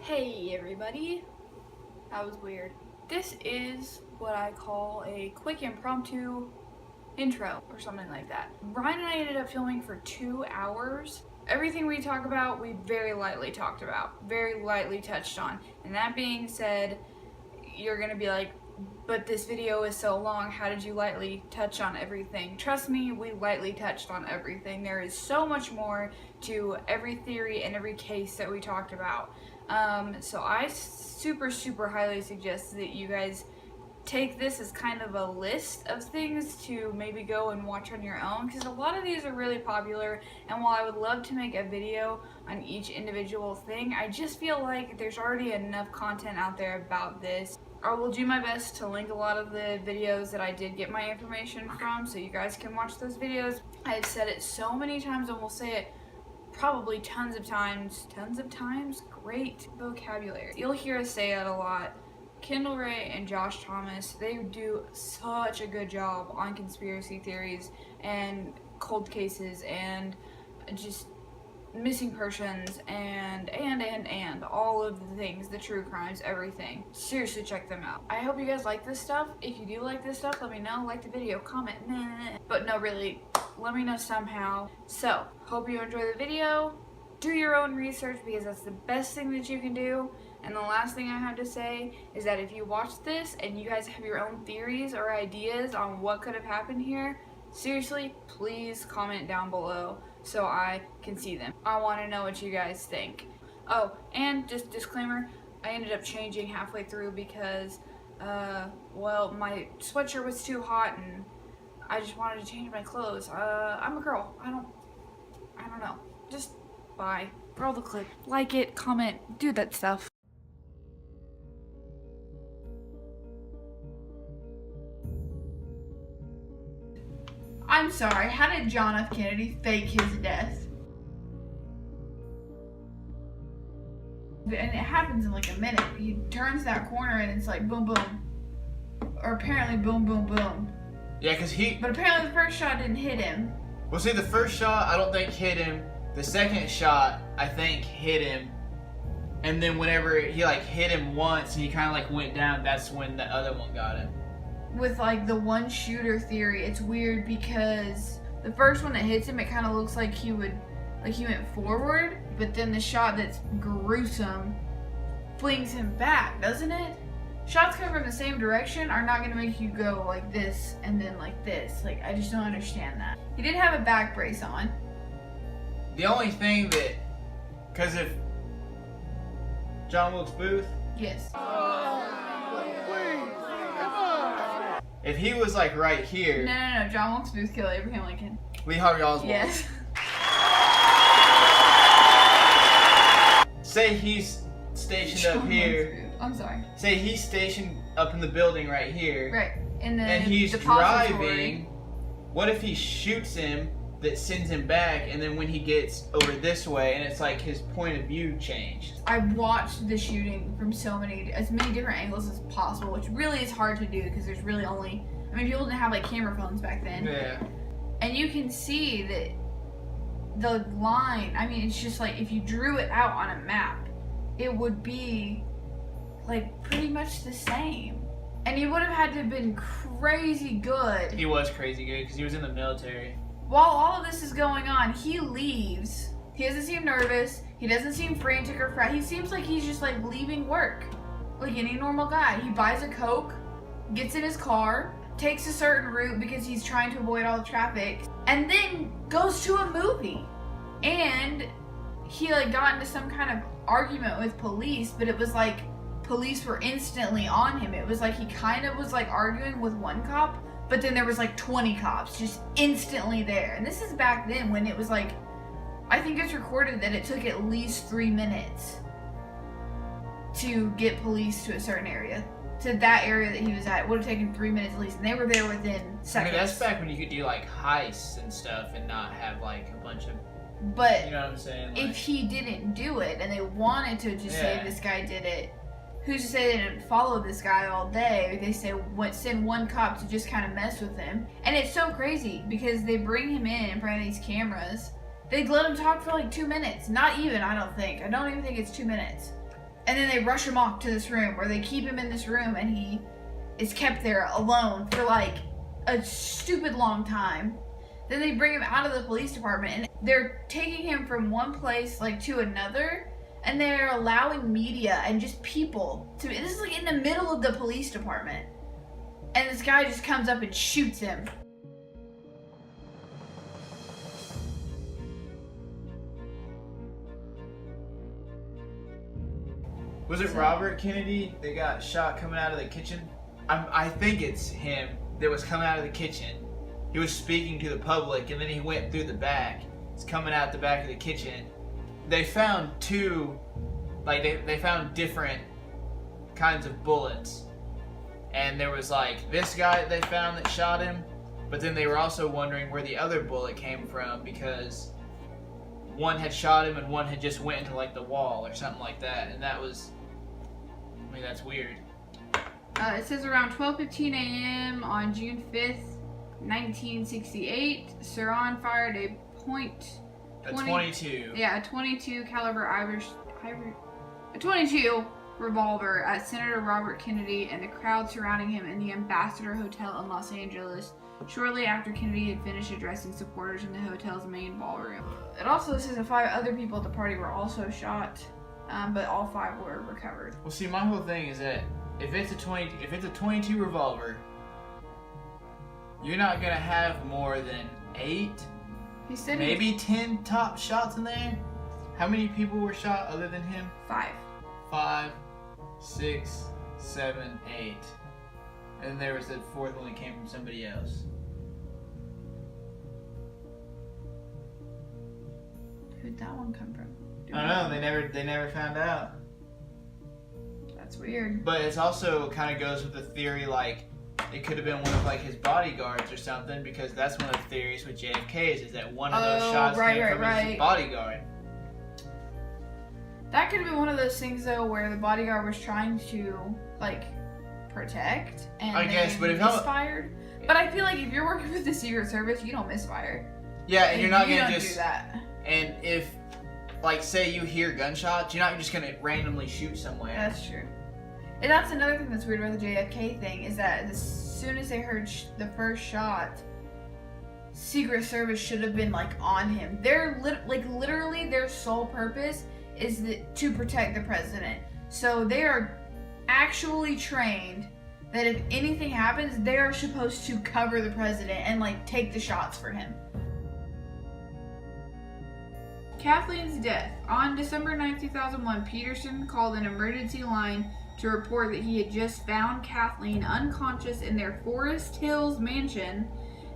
Hey everybody, that was weird. This is what I call a quick impromptu intro or something like that. Ryan and I ended up filming for 2 hours. Everything we talk about, we very lightly talked about, very lightly touched on. And that being said, you're gonna be like, but this video is so long, how did you lightly touch on everything? Trust me, we lightly touched on everything. There is so much more to every theory and every case that we talked about. So I super highly suggest that you guys take this as kind of a list of things to maybe go and watch on your own, because a lot of these are really popular, and while I would love to make a video on each individual thing, I just feel like there's already enough content out there about this. I will do my best to link a lot of the videos that I did get my information from so you guys can watch those videos. I've said it so many times and will say it probably tons of times, great vocabulary. You'll hear us say it a lot. Kendall Ray and Josh Thomas, they do such a good job on conspiracy theories and cold cases and just missing persons and all of the things, the true crimes, everything. Seriously, check them out. I hope you guys like this stuff. If you do like this stuff, let me know. Like the video, comment, but no, really, let me know somehow. So, hope you enjoy the video. Do your own research, because that's the best thing that you can do. And the last thing I have to say is that if you watch this and you guys have your own theories or ideas on what could have happened here, seriously, please comment down below so I can see them. I want to know what you guys think. Oh, and just disclaimer, I ended up changing halfway through because, well, my sweatshirt was too hot and I just wanted to change my clothes. I'm a girl. I don't know. Just bye. Roll the clip. Like it, comment, do that stuff. I'm sorry, how did John F. Kennedy fake his death? And it happens in like a minute. He turns that corner and it's like boom, boom. Or apparently boom, boom, boom. Yeah, because But apparently the first shot didn't hit him. Well, see, the first shot I don't think hit him. The second shot I think hit him. And then whenever he like hit him once and he kind of like went down, that's when the other one got him. With like the one shooter theory, it's weird because the first one that hits him, it kind of looks like he went forward, but then the shot that's gruesome flings him back, doesn't it? Shots coming from the same direction are not going to make you go like this and then like this. Like, I just don't understand that. He did have a back brace on. The only thing that, because if John Wilkes Booth, yes. If he was like right here. No. John Wilkes Booth killed Abraham Lincoln. Lee Harvey Oswald. Yes. Say he's stationed John up here. Wilkes Booth. I'm sorry. Say he's stationed up in the building right here. Right. And he's driving. What if he shoots him, that sends him back, and then when he gets over this way, and it's like his point of view changed? I watched the shooting from as many different angles as possible, which really is hard to do because there's really only, I mean, people didn't have like camera phones back then. Yeah. And you can see that the line, I mean, it's just like if you drew it out on a map, it would be like pretty much the same. And he would have had to have been crazy good. He was crazy good because he was in the military. While all of this is going on, he leaves. He doesn't seem nervous. He doesn't seem frantic or he seems like he's just like leaving work. Like any normal guy. He buys a Coke, gets in his car, takes a certain route because he's trying to avoid all the traffic, and then goes to a movie. And he like got into some kind of argument with police, but it was like police were instantly on him. It was like he kind of was like arguing with one cop, but then there was like 20 cops just instantly there. And this is back then when it was like, I think it's recorded that it took at least 3 minutes to get police to a certain area. To that area that he was at, it would have taken 3 minutes at least. And they were there within seconds. I mean, that's back when you could do like heists and stuff and not have like a bunch of, but you know what I'm saying? Like, if he didn't do it and they wanted to just say this guy did it, who's to say they didn't follow this guy all day? They say send one cop to just kind of mess with him. And it's so crazy because they bring him in front of these cameras. They'd let him talk for like 2 minutes. Not even, I don't even think it's 2 minutes. And then they rush him off to this room, or they keep him in this room, and he is kept there alone for like a stupid long time. Then they bring him out of the police department, and they're taking him from one place like to another, and they're allowing media and just people to. This is like in the middle of the police department, and this guy just comes up and shoots him. Was it Robert Kennedy that got shot coming out of the kitchen? I think it's him that was coming out of the kitchen. He was speaking to the public, and then he went through the back. He's coming out the back of the kitchen. They found two, like they found different kinds of bullets. And there was like this guy they found that shot him, but then they were also wondering where the other bullet came from, because one had shot him and one had just went into like the wall or something like that. And that was, I mean, that's weird. It says around 12:15 a.m. on June 5th, 1968, Saran fired a A 22. Yeah, a 22 caliber a 22 revolver at Senator Robert Kennedy and the crowd surrounding him in the Ambassador Hotel in Los Angeles shortly after Kennedy had finished addressing supporters in the hotel's main ballroom. It also says that 5 other people at the party were also shot, but all 5 were recovered. Well, see, my whole thing is that if it's a 22 revolver, you're not gonna have more than 8, He said maybe 10 top shots in there. How many people were shot other than him? 5. 5, 6, 7, 8. And then there was the 4th one that came from somebody else. Who'd that one come from? I don't know. They never found out. That's weird. But it also kind of goes with the theory, like it could have been one of like his bodyguards or something, because that's one of the theories with JFK is that one of those shots came from his bodyguard. That could have been one of those things though, where the bodyguard was trying to like protect and I guess, but if misfired. But I feel like if you're working with the Secret Service, you don't misfire. Yeah, and you're not gonna just do that. And if, like, say you hear gunshots, you're not just gonna randomly shoot somewhere. That's true. And that's another thing that's weird about the JFK thing is that as soon as they heard the first shot, Secret Service should have been like on him. They're literally their sole purpose is to protect the president. So they are actually trained that if anything happens, they are supposed to cover the president and like take the shots for him. Kathleen's death. On December 9, 2001, Peterson called an emergency line to report that he had just found Kathleen unconscious in their Forest Hills mansion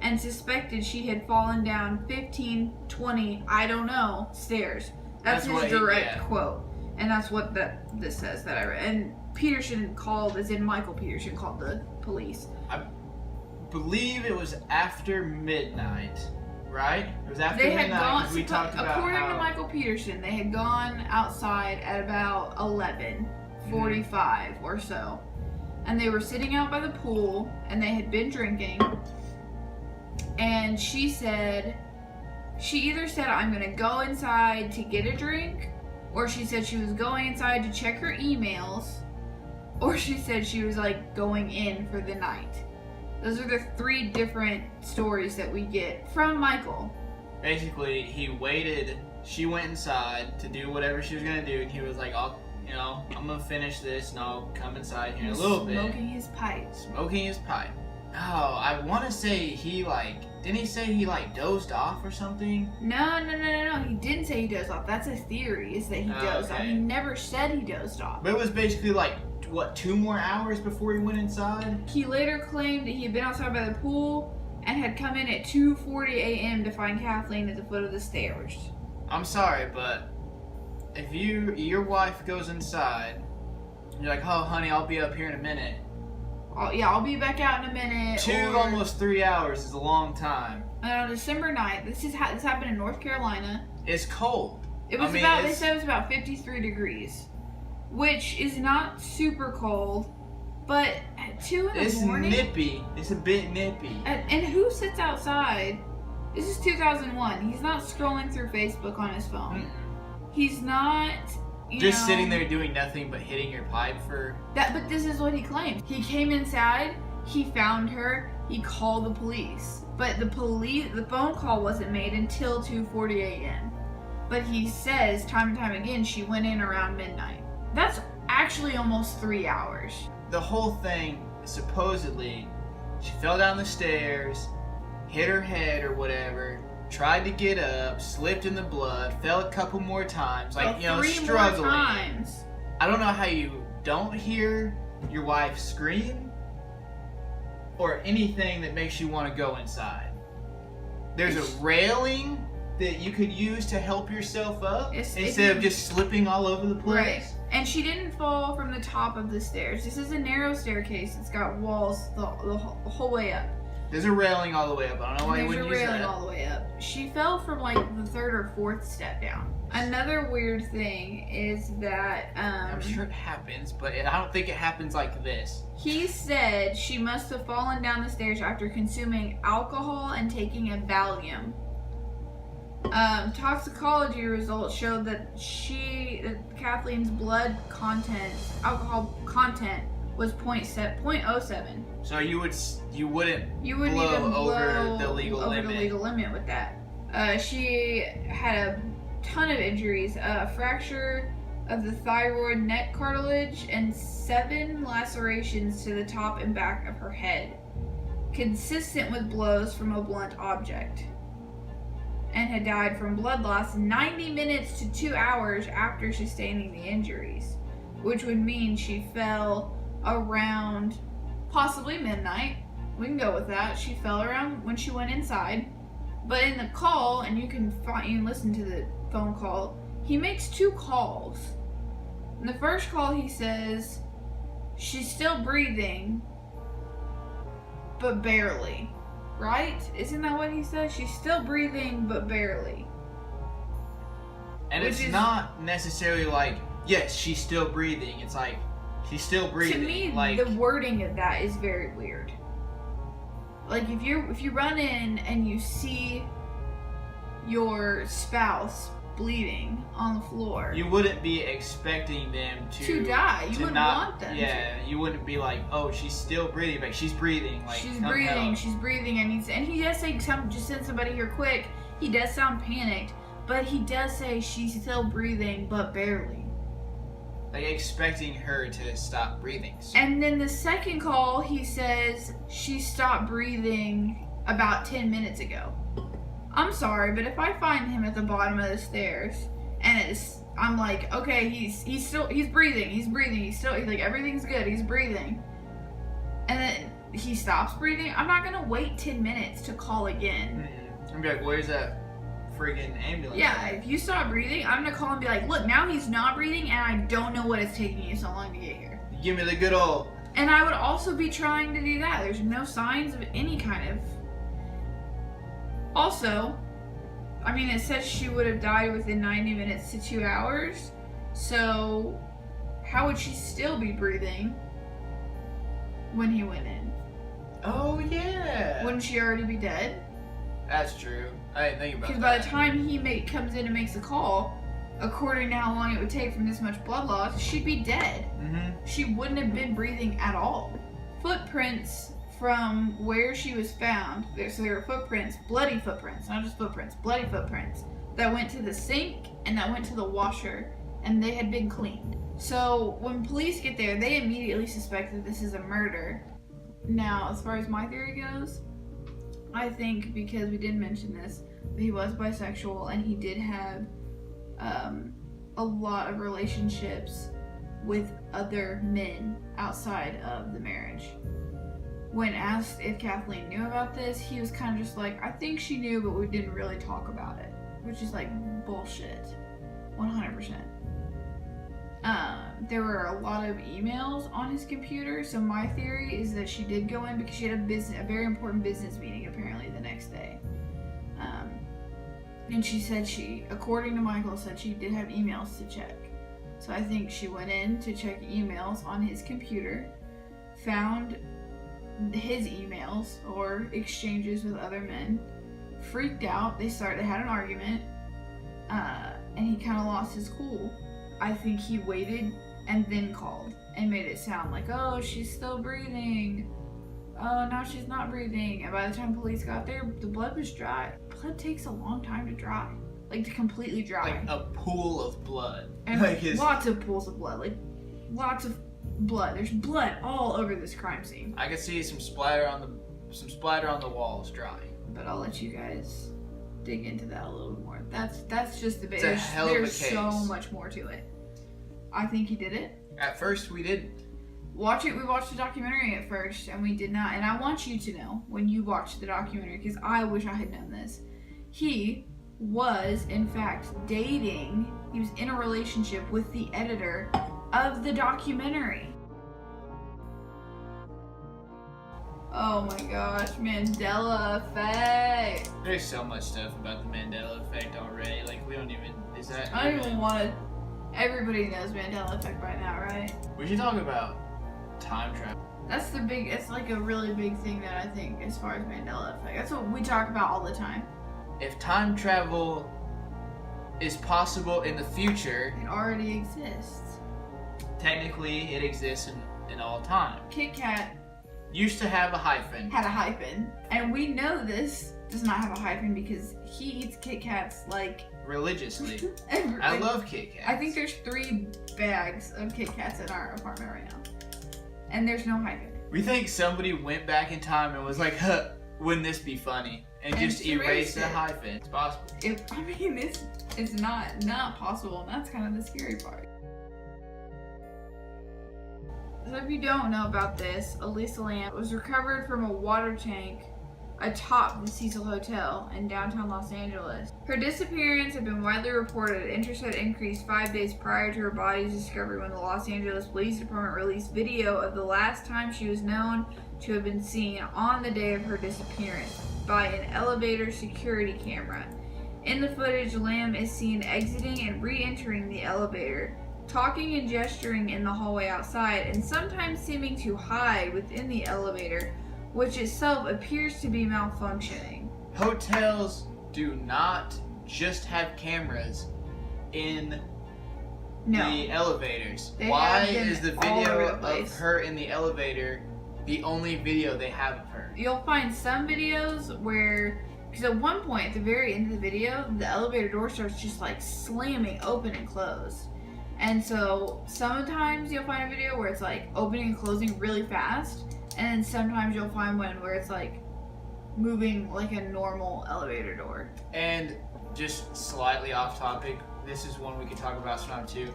and suspected she had fallen down 15, 20, I don't know, stairs. That's his direct quote. And that's what this says that I read. And Peterson called, as in Michael Peterson, called the police. I believe it was after midnight, right? It was after they midnight had gone, we talked about according to Michael Peterson, they had gone outside at about 11:45 or so. And they were sitting out by the pool, and they had been drinking. And she either said, I'm going to go inside to get a drink, or she said she was going inside to check her emails, or she said she was like going in for the night. Those are the 3 different stories that we get from Michael. Basically, he waited, she went inside to do whatever she was going to do, and he was like, I'm going to finish this and I'll come inside here in a little bit. Smoking his pipe. Oh, I want to say didn't he say he dozed off or something? No. He didn't say he dozed off. That's a theory, is that he dozed off. He never said he dozed off. But it was basically 2 more hours before he went inside? He later claimed that he had been outside by the pool and had come in at 2:40 a.m. to find Kathleen at the foot of the stairs. I'm sorry, but if your wife goes inside, you're like, oh honey, I'll be up here in a minute. I'll be back out in a minute. Almost 3 hours is a long time. And on December 9th, this happened in North Carolina. It's cold. They said it was about 53 degrees, which is not super cold, but at 2 in the morning. It's nippy. It's a bit nippy. And who sits outside? This is 2001. He's not scrolling through Facebook on his phone. He's not Just sitting there doing nothing but hitting your pipe for... But this is what he claimed. He came inside, he found her, he called the police. But the phone call wasn't made until 2:40 a.m. But he says time and time again she went in around midnight. That's actually almost 3 hours. The whole thing, supposedly, she fell down the stairs, hit her head or whatever, tried to get up, slipped in the blood, fell a couple more times, like, struggling. 3 more times. I don't know how you don't hear your wife scream or anything that makes you want to go inside. There's a railing that you could use to help yourself up instead of just slipping all over the place. Right. And she didn't fall from the top of the stairs. This is a narrow staircase. It's got walls the whole way up. There's a railing all the way up. I don't know why you wouldn't use that. There's a railing all the way up. She fell from like the third or fourth step down. Another weird thing is that I'm sure it happens, but I don't think it happens like this. He said she must have fallen down the stairs after consuming alcohol and taking a Valium. Toxicology results showed that Kathleen's blood content, alcohol content, was 0.07. So you wouldn't blow over the legal limit. The legal limit with that. She had a ton of injuries: a fracture of the thyroid neck cartilage and 7 lacerations to the top and back of her head, consistent with blows from a blunt object, and had died from blood loss 90 minutes to 2 hours after sustaining the injuries, which would mean she fell around possibly midnight. We can go with that. She fell around when she went inside. But in the call, and you can listen to the phone call, he makes 2 calls. In the first call, he says she's still breathing, but barely. Right? Isn't that what he says? She's still breathing, but barely. And it's not necessarily like, yes, she's still breathing. It's like, she's still breathing. To me, like, the wording of that is very weird. Like, if you run in and you see your spouse bleeding on the floor, you wouldn't be expecting them to die. You wouldn't want them. Yeah, you wouldn't be like, oh, she's still breathing, but she's breathing. Like, she's breathing, and he does say, just send somebody here quick. He does sound panicked, but he does say she's still breathing, but barely. Like, expecting her to stop breathing. And then the second call, he says she stopped breathing about 10 minutes ago. I'm sorry, but if I find him at the bottom of the stairs and I'm like, okay, he's breathing, he's still, like, everything's good, he's breathing, and then he stops breathing, I'm not gonna wait 10 minutes to call again. I'm be like, where's that friggin' ambulance? Yeah, if you stop breathing, I'm gonna call and be like, look, now he's not breathing and I don't know what is taking you so long to get here. Give me the good old. And I would also be trying to do that. There's no signs of any kind of... Also, I mean, it says she would have died within 90 minutes to 2 hours. So, how would she still be breathing when he went in? Oh, yeah. Wouldn't she already be dead? That's true. I didn't think about that. Because by the time he comes in and makes a call, according to how long it would take from this much blood loss, she'd be dead. Mm-hmm. She wouldn't have been breathing at all. Footprints from where she was found, so there were footprints, bloody footprints, not just footprints, bloody footprints, that went to the sink and that went to the washer, and they had been cleaned. So when police get there, they immediately suspect that this is a murder. Now, as far as my theory goes, I think, because we didn't mention this, but he was bisexual and he did have a lot of relationships with other men outside of the marriage. When asked if Kathleen knew about this, he was kind of just like, I think she knew, but we didn't really talk about it. Which is like bullshit. 100%. There were a lot of emails on his computer, so my theory is that she did go in because she had a very important business meeting apparently the next day. And she said according to Michael, said she did have emails to check. So I think she went in to check emails on his computer, found his emails or exchanges with other men, freaked out, they had an argument, and he kind of lost his cool. I think he waited and then called and made it sound like, oh, she's still breathing. Oh, now she's not breathing. And by the time police got there, the blood was dry. Blood takes a long time to dry. Like, to completely dry. Like a pool of blood. And like lots of pools of blood. Like, lots of blood. There's blood all over this crime scene. I could see some splatter on the walls drying. But I'll let you guys dig into that a little bit more. That's just the bit. It's a hell of a There's case. so much more to it. I think he did it. At first, we didn't. We watched the documentary at first, and we did not. And I want you to know when you watch the documentary, because I wish I had known this. He was, in fact, dating. He was in a relationship with the editor of the documentary. Oh my gosh, Mandela effect. There's so much stuff about the Mandela effect already. Like, we don't even. Is that? I don't even want to. Everybody knows Mandela effect by now, right? We should talk about time travel. It's like a really big thing that I think as far as Mandela effect. That's what we talk about all the time. If time travel is possible in the future, It already exists. technically it exists in all time. Kit Kat Used to have a hyphen. had a hyphen, and we know this does not have a hyphen because he eats Kit Kats like Religiously. every, I love Kit Kats. I think there's 3 bags of Kit Kats in our apartment right now, and there's no hyphen. We think somebody went back in time and was like, huh, wouldn't this be funny? And just erased the hyphen. It's possible. It's not possible, and that's kind of the scary part. So if you don't know about this, Elisa Lam was recovered from a water tank atop the Cecil Hotel in downtown Los Angeles. Her disappearance had been widely reported. Interest had increased 5 days prior to her body's discovery when the Los Angeles Police Department released video of the last time she was known to have been seen on the day of her disappearance by an elevator security camera. In the footage, Lam is seen exiting and re-entering the elevator, talking and gesturing in the hallway outside, and sometimes seeming to hide within the elevator, which itself appears to be malfunctioning. Hotels do not just have cameras in the elevators. Why is the video of her in the elevator the only video they have of her? You'll find some videos where, because at one point at the very end of the video, the elevator door starts just like slamming open and closed. And so sometimes you'll find a video where it's like opening and closing really fast, and then sometimes you'll find one where it's like moving like a normal elevator door. And just slightly off topic, this is one we could talk about sometime too,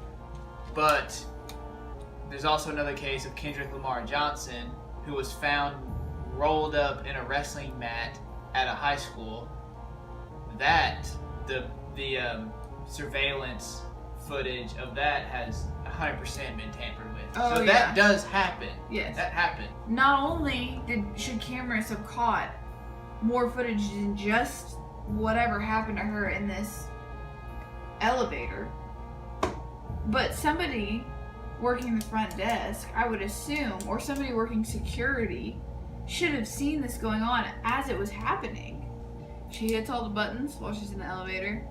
but there's also another case of Kendrick Lamar Johnson, who was found rolled up in a wrestling mat at a high school. That the surveillance footage of that has 100% been tampered with. Oh, so that does happen. Yes. That happened. Not only should cameras have caught more footage than just whatever happened to her in this elevator, but somebody working the front desk, I would assume, or somebody working security, should have seen this going on as it was happening. She hits all the buttons while she's in the elevator.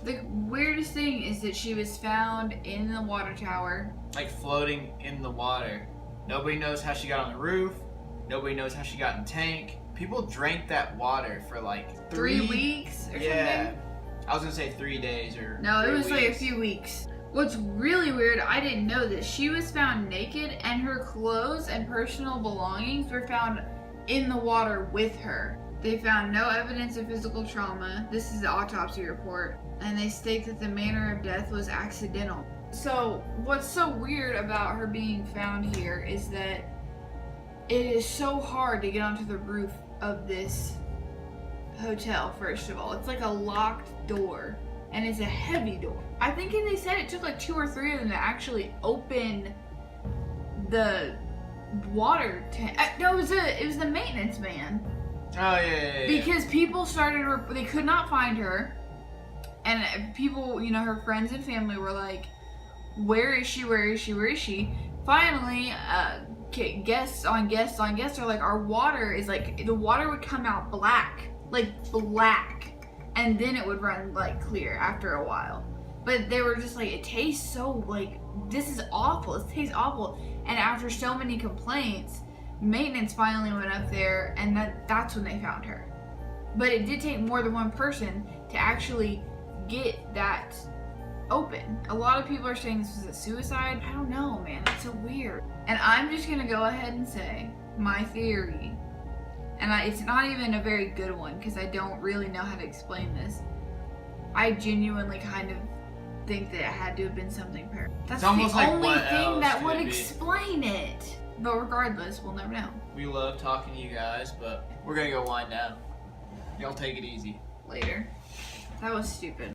The weirdest thing is that she was found in the water tower. Like floating in the water. Nobody knows how she got on the roof. Nobody knows how she got in the tank. People drank that water for like 3 weeks or something? I was gonna say 3 days or No, it was weeks. like a few weeks. What's really weird, I didn't know this. She was found naked and her clothes and personal belongings were found in the water with her. They found no evidence of physical trauma. This is the autopsy report. And they state that the manner of death was accidental. So what's so weird about her being found here is that it is so hard to get onto the roof of this hotel, first of all. It's like a locked door, and it's a heavy door. I think they said it took like 2 or 3 of them to actually open the water tank. No, it was the maintenance man. Oh yeah. Because people started, they could not find her, and people, you know, her friends and family were like, "Where is she? Where is she? Where is she?" Finally, guests on guests on guests are like, "Our water is like, the water would come out black, and then it would run like clear after a while." But they were just like, it tastes so like, this is awful. It tastes awful. And after so many complaints, maintenance finally went up there, and that's when they found her. But it did take more than one person to actually get that open. A lot of people are saying this was a suicide. I don't know, man. It's so weird. And I'm just gonna go ahead and say my theory, and it's not even a very good one because I don't really know how to explain this. I genuinely kind of think that it had to have been something paranormal. That's the only thing that would explain it. But regardless, we'll never know. We love talking to you guys, but we're gonna go wind down. Y'all take it easy. Later. That was stupid.